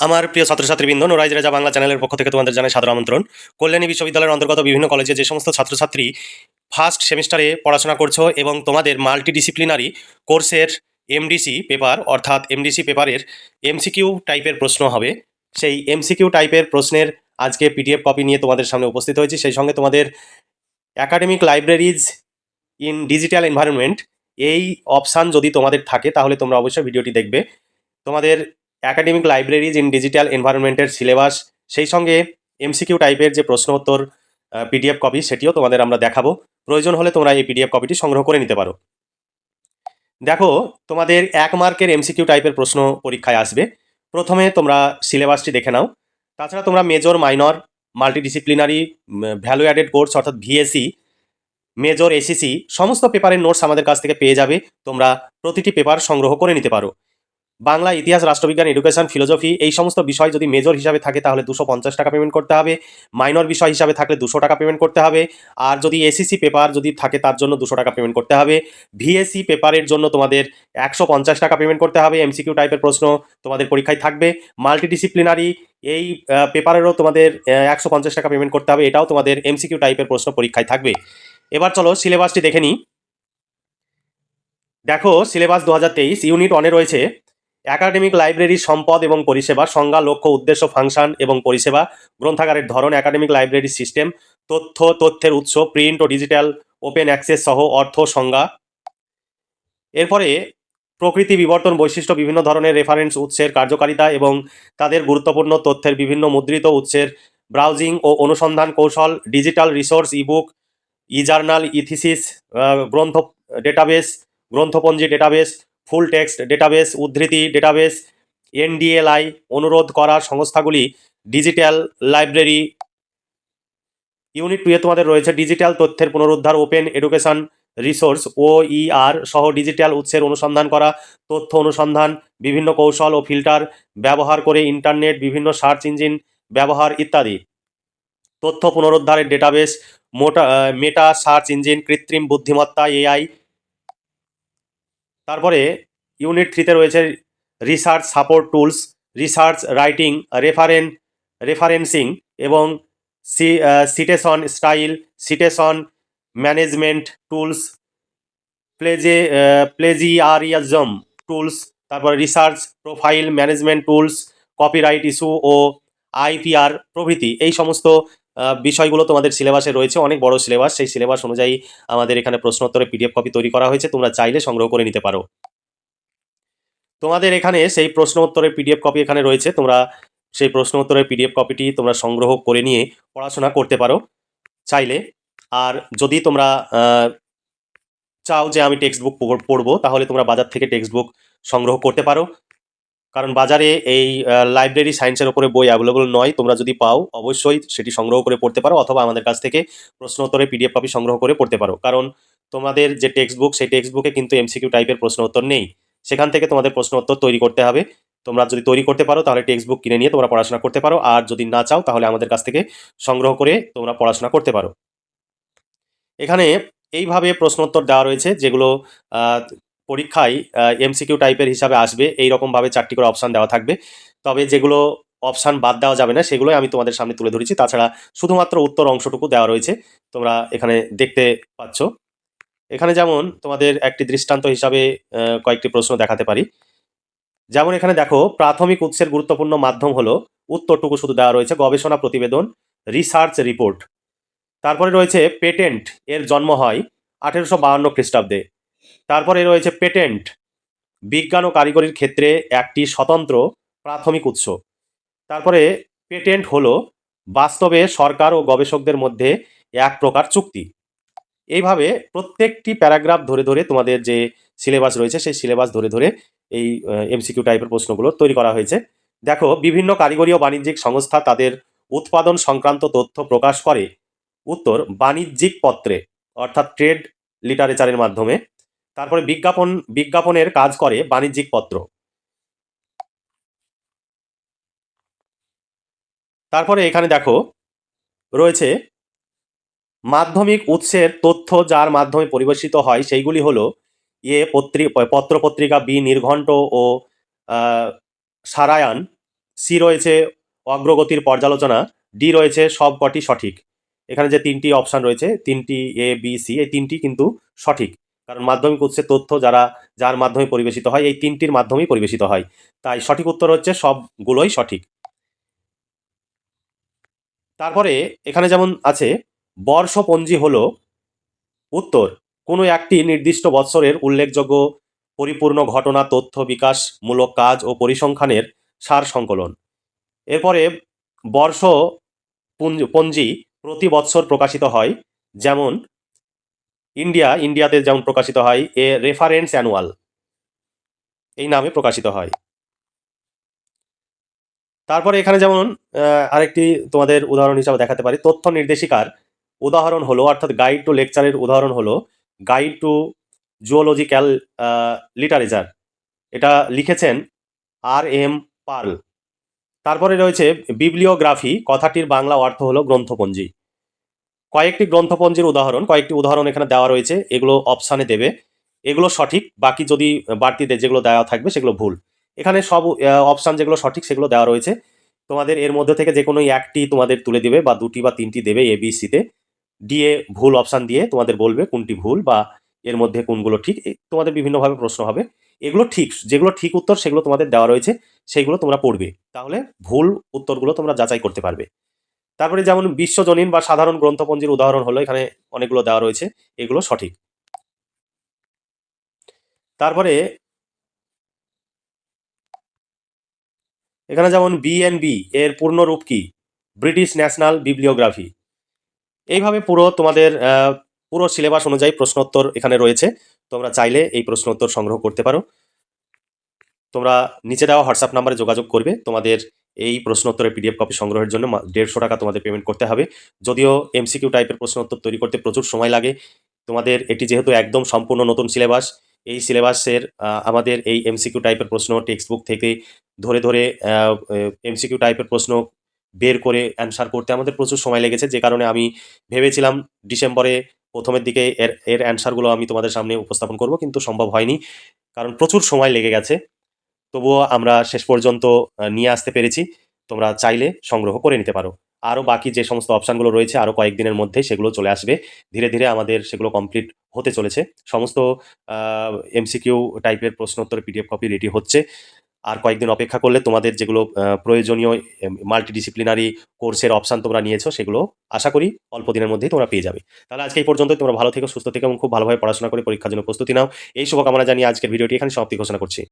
আমার প্রিয় ছাত্রছাত্রীবৃন্দ, নোরাইজ রেজা বাংলা চ্যানেলের পক্ষ থেকে তোমাদের জানাই সাদর আমন্ত্রণ। কল্যাণী বিশ্ববিদ্যালয়ের অন্তর্গত বিভিন্ন কলেজে যে সমস্ত ছাত্রছাত্রী ফার্স্ট সেমিস্টারে পড়াশোনা করছো এবং তোমাদের মাল্টিডিসিপ্লিনারি কোর্সের এমডিসি পেপার অর্থাৎ এমডিসি পেপারের এমসিকিউ টাইপের প্রশ্ন হবে, সেই এমসিকিউ টাইপের প্রশ্নের আজকে পিডিএফ কপি নিয়ে তোমাদের সামনে উপস্থিত হয়েছি। সেই সঙ্গে তোমাদের academic libraries in digital environment এই অপশান যদি তোমাদের থাকে তাহলে তোমরা অবশ্যই ভিডিওটি দেখবে। তোমাদের একাডেমিক লাইব্রেরিজ ইন ডিজিটাল এনভায়রনমেন্টের সিলেবাস, সেই সঙ্গে এমসিকিউ টাইপের যে প্রশ্ন উত্তর পিডিএফ কপি সেটিও তোমাদের আমরা দেখাবো। প্রয়োজন হলে তোমরা এই পিডিএফ কপিটি সংগ্রহ করে নিতে পারো। দেখো, তোমাদের 1 মার্কের এমসিকিউ টাইপের প্রশ্ন পরীক্ষায় আসবে। প্রথমে তোমরা সিলেবাসটি দেখে নাও। তাছাড়া তোমরা major, minor, multidisciplinary, value added course অর্থাৎ ভিএসি, মেজর, এসিসি সমস্ত পেপারের নোটস আমাদের কাছ থেকে পেয়ে যাবে। তোমরা প্রতিটি পেপার সংগ্রহ করে নিতে পারো। বাংলা, ইতিহাস, রাষ্ট্রবিজ্ঞান, এডুকেশন, ফিলোসফি এই সমস্ত বিষয় যদি মেজর হিসাবে থাকে তাহলে 250 টাকা পেমেন্ট করতে হবে। মাইনর বিষয় হিসাবে থাকলে 200 টাকা পেমেন্ট করতে হবে। আর যদি এসিসি পেপার যদি থাকে তার জন্য 200 টাকা পেমেন্ট করতে হবে। ভিএসি পেপারের জন্য তোমাদের 150 টাকা পেমেন্ট করতে হবে। এমসিকিউ টাইপের প্রশ্ন তোমাদের পরীক্ষায় থাকবে। মাল্টিডিসিপ্লিনারি এই পেপারেরও তোমাদের 150 টাকা পেমেন্ট করতে হবে, এটাও তোমাদের এমসিকিউ টাইপের প্রশ্ন পরীক্ষায় থাকবে। এবার চলো সিলেবাসটি দেখে নিই। দেখো, সিলেবাস 2023 ইউনিট 1-এ রয়েছে একাডেমিক লাইব্রেরি সম্পদ এবং পরিষেবা, সংজ্ঞা, লক্ষ্য, উদ্দেশ্য, ফাংশন এবং পরিষেবা, গ্রন্থাগারের ধরন, একাডেমিক লাইব্রেরি সিস্টেম, তথ্য, তথ্যের উৎস, প্রিন্ট ও ডিজিটাল, ওপেন অ্যাক্সেস সহ অর্থ, সংজ্ঞা। এরপরে প্রকৃতি, বিবর্তন, বৈশিষ্ট্য, বিভিন্ন ধরনের রেফারেন্স উৎসের কার্যকারিতা এবং তাদের গুরুত্বপূর্ণ তথ্যের বিভিন্ন মুদ্রিত উৎসের ব্রাউজিং ও অনুসন্ধান কৌশল, ডিজিটাল রিসোর্স, ইবুক, জার্নাল, ইথিসিস, গ্রন্থ ডেটাবেস, গ্রন্থপঞ্জি ডেটাবেস, ফুল টেক্সট ডেটাবেস, উদ্ধৃতি ডেটাবেস, এনডিএলআই অনুরোধ করা সংস্থাগুলি, ডিজিটাল লাইব্রেরি। ইউনিট 2-এ তোমাদের রয়েছে ডিজিটাল তথ্যের পুনরুদ্ধার, ওপেন এডুকেশন রিসোর্স OER সহ ডিজিটাল উৎসের অনুসন্ধান করা, তথ্য অনুসন্ধান, বিভিন্ন কৌশল ও ফিল্টার ব্যবহার করে ইন্টারনেট, বিভিন্ন সার্চ ইঞ্জিন ব্যবহার ইত্যাদি। তথ্য পুনরুদ্ধারের ডেটাবেস, মেটা সার্চ ইঞ্জিন, কৃত্রিম বুদ্ধিমত্তা AI। তারপরে ইউনিট 3-তে রয়েছে research support tools, research writing, referencing এবং citation style, citation management tools, plagiarism tools, তারপরে research profile management tools, copyright issue ও IPR প্রভৃতি। এই সমস্ত বিষয়গুলো তোমাদের সিলেবাসে রয়েছে। অনেক বড় সিলেবাস, সেই সিলেবাস অনুযায়ী আমাদের এখানে প্রশ্নোত্তরের পিডিএফ কপি তৈরি করা হয়েছে, তোমরা চাইলে সংগ্রহ করে নিতে পারো। তোমাদের এখানে সেই প্রশ্ন উত্তরের পিডিএফ কপি এখানে রয়েছে, তোমরা সেই প্রশ্ন উত্তরের পিডিএফ কপিটি তোমরা সংগ্রহ করে নিয়ে পড়াশোনা করতে পারো চাইলে। আর যদি তোমরা চাও যে আমি টেক্সট বুক পড়বো তাহলে তোমরা বাজার থেকে টেক্সট বুক সংগ্রহ করতে পারো, কারণ বাজারে এই লাইব্রেরি সায়েন্সের ওপরে বই অ্যাভেলেবল নয়। তোমরা যদি পাও অবশ্যই সেটি সংগ্রহ করে পড়তে পারো, অথবা আমাদের কাছ থেকে প্রশ্ন উত্তরের পিডিএফ কপি সংগ্রহ করে পড়তে পারো। কারণ তোমাদের যে টেক্সট বুক সেই টেক্সট বুকে কিন্তু এমসিকিউ টাইপের প্রশ্ন উত্তর নেই, সেখান থেকে তোমাদের প্রশ্ন উত্তর তৈরি করতে হবে। তোমরা যদি তৈরি করতে পারো তাহলে টেক্সট বুক কিনে নিয়ে তোমরা পড়াশোনা করতে পারো, আর যদি না চাও তাহলে আমাদের কাছ থেকে সংগ্রহ করে তোমরা পড়াশোনা করতে পারো। এখানে এইভাবে প্রশ্ন উত্তর দেওয়া রয়েছে যেগুলো পরীক্ষায় এমসিকিউ টাইপের হিসাবে আসবে। এই রকমভাবে 4টি করে অপশান দেওয়া থাকবে, তবে যেগুলো অপশান বাদ দেওয়া যাবে না সেগুলোই আমি তোমাদের সামনে তুলে ধরেছি। তাছাড়া শুধুমাত্র উত্তর অংশটুকু দেওয়া রয়েছে, তোমরা এখানে দেখতে পাচ্ছ। এখানে যেমন তোমাদের একটি দৃষ্টান্ত হিসাবে কয়েকটি প্রশ্ন দেখাতে পারি। যেমন এখানে দেখো, প্রাথমিক উৎসের গুরুত্বপূর্ণ মাধ্যম হলো, উত্তরটুকু শুধু দেওয়া রয়েছে গবেষণা প্রতিবেদন, রিসার্চ রিপোর্ট। তারপরে রয়েছে পেটেন্ট এর জন্ম হয় 1852 খ্রিস্টাব্দে। তারপরে রয়েছে পেটেন্ট বিজ্ঞান ও কারিগরির ক্ষেত্রে একটি স্বতন্ত্র প্রাথমিক উৎস। তারপরে পেটেন্ট হলো বাস্তবে সরকার ও গবেষকদের মধ্যে এক প্রকার চুক্তি। এইভাবে প্রত্যেকটি প্যারাগ্রাফ ধরে ধরে তোমাদের যে সিলেবাস রয়েছে সেই সিলেবাস ধরে ধরে এই এমসিকিউ টাইপের প্রশ্নগুলো তৈরি করা হয়েছে। দেখো, বিভিন্ন কারিগরি ও বাণিজ্যিক সংস্থা তাদের উৎপাদন সংক্রান্ত তথ্য প্রকাশ করে উত্তর বাণিজ্যিক পত্রে অর্থাৎ ট্রেড লিটারেচারের মাধ্যমে। তারপরে বিজ্ঞাপনের কাজ করে বাণিজ্যিক পত্র। তারপরে এখানে দেখো রয়েছে মাধ্যমিক উৎসের তথ্য যার মাধ্যমে পরিবেশিত হয় সেইগুলি হলো পত্র পত্রিকা, বি নির্ঘণ্ট ও সারায়ণ, সি রয়েছে অগ্রগতির পর্যালোচনা, ডি রয়েছে সব কটি সঠিক। এখানে যে তিনটি অপশান রয়েছে, তিনটি এ বি সি, এই তিনটি কিন্তু সঠিক, কারণ মাধ্যমিক উৎসের তথ্য যার মাধ্যমে পরিবেশিত হয় এই তিনটির মাধ্যমেই পরিবেশিত হয়, তাই সঠিক উত্তর হচ্ছে সবগুলোই সঠিক। তারপরে এখানে যেমন আছে বর্ষপঞ্জি হলো উত্তর কোনো একটি নির্দিষ্ট বৎসরের উল্লেখযোগ্য পরিপূর্ণ ঘটনা, তথ্য বিকাশমূলক কাজ ও পরিসংখ্যানের সার সংকলন। এরপরে বর্ষ পঞ্জি প্রতি বৎসর প্রকাশিত হয়, যেমন ইন্ডিয়াতে যেমন প্রকাশিত হয় এ রেফারেন্স অ্যানুয়াল এই নামে প্রকাশিত হয়। তারপরে এখানে যেমন আরেকটি তোমাদের উদাহরণ হিসাবে দেখাতে পারি, তথ্য নির্দেশিকার উদাহরণ হলো, অর্থাৎ গাইড টু লেকচারের উদাহরণ হলো গাইড টু জুওলজিক্যাল লিটারেচার, এটা লিখেছেন R.M. পার্ল। তারপরে রয়েছে বিবলিওগ্রাফি, কথাটির বাংলা অর্থ হলো গ্রন্থপঞ্জি। কয়েকটি গ্রন্থপঞ্জির উদাহরণ, কয়েকটি উদাহরণ এখানে দেওয়া রয়েছে, এগুলো অপশানে দেবে, এগুলো সঠিক, বাকি যদি বাড়তিতে যেগুলো দেওয়া থাকবে সেগুলো ভুল। এখানে সব অপশান যেগুলো সঠিক সেগুলো দেওয়া রয়েছে, তোমাদের এর মধ্যে থেকে যে কোনো একটি তোমাদের তুলে দেবে বা দুটি বা তিনটি দেবে এ বি সিতে, দিয়ে ভুল অপশান দিয়ে তোমাদের বলবে কোনটি ভুল বা এর মধ্যে কোনগুলো ঠিক, তোমাদের বিভিন্নভাবে প্রশ্ন হবে। এগুলো ঠিক, যেগুলো ঠিক উত্তর সেগুলো তোমাদের দেওয়া রয়েছে, সেগুলো তোমরা পড়বে, তাহলে ভুল উত্তরগুলো তোমরা যাচাই করতে পারবে। তারপরে যেমন বিশ্বজনীন বা সাধারণ গ্রন্থপঞ্জির উদাহরণ হলো, এখানে অনেকগুলো দেওয়া রয়েছে, এগুলো সঠিক। তারপরে এখানে যেমন BNB এর পূর্ণরূপ কি, ব্রিটিশ ন্যাশনাল বিবলিওগ্রাফি। এইভাবে তোমাদের পুরো সিলেবাস অনুযায়ী প্রশ্নোত্তর এখানে রয়েছে, তোমরা চাইলে এই প্রশ্নোত্তর সংগ্রহ করতে পারো। তোমরা নিচে দেওয়া হোয়াটসঅ্যাপ নাম্বারে যোগাযোগ করবে, তোমাদের এই প্রশ্নোত্তরের PDF কপি সংগ্রহের জন্য 150 টাকা তোমাদের পেমেন্ট করতে হবে। যদিও MCQ টাইপের প্রশ্নোত্তর তৈরি করতে প্রচুর সময় লাগে, তোমাদের এটি যেহেতু একদম সম্পূর্ণ নতুন সিলেবাস, এই সিলেবাসের আমাদের এই MCQ টাইপের প্রশ্ন টেক্সট বুক থেকে ধরে ধরে MCQ টাইপের প্রশ্ন বের করে অ্যান্সার করতে আমাদের প্রচুর সময় লেগেছে, যে কারণে আমি ভেবেছিলাম ডিসেম্বরে প্রথমের দিকে এর অ্যান্সারগুলো আমি তোমাদের সামনে উপস্থাপন করব, কিন্তু সম্ভব হয়নি, কারণ প্রচুর সময় লেগে গেছে। তবুও আমরা শেষ পর্যন্ত নিয়ে আসতে পেরেছি, তোমরা চাইলে সংগ্রহ করে নিতে পারো। আরও বাকি যে সমস্ত অপশানগুলো রয়েছে আরও কয়েকদিনের মধ্যেই সেগুলো চলে আসবে, ধীরে ধীরে আমাদের সেগুলো কমপ্লিট হতে চলেছে। সমস্ত MCQ টাইপের প্রশ্নোত্তরের PDF কপি রেডি হচ্ছে, আর কয়েকদিন অপেক্ষা করলে তোমাদের যেগুলো প্রয়োজনীয় মাল্টিডিসিপ্লিনারি কোর্সের অপশান তোমরা নিয়েছো সেগুলো আশা করি অল্প দিনের মধ্যেই তোমরা পেয়ে যাবে। তাহলে আজকে এই পর্যন্ত, তোমরা ভালো থেকো, সুস্থ থেকো এবং খুব ভালোভাবে পড়াশোনা করে পরীক্ষার জন্য প্রস্তুতি নাও। এই শুভকামনা জানিয়ে আজকের ভিডিওটি এখানে সমাপ্তি ঘোষণা করছি।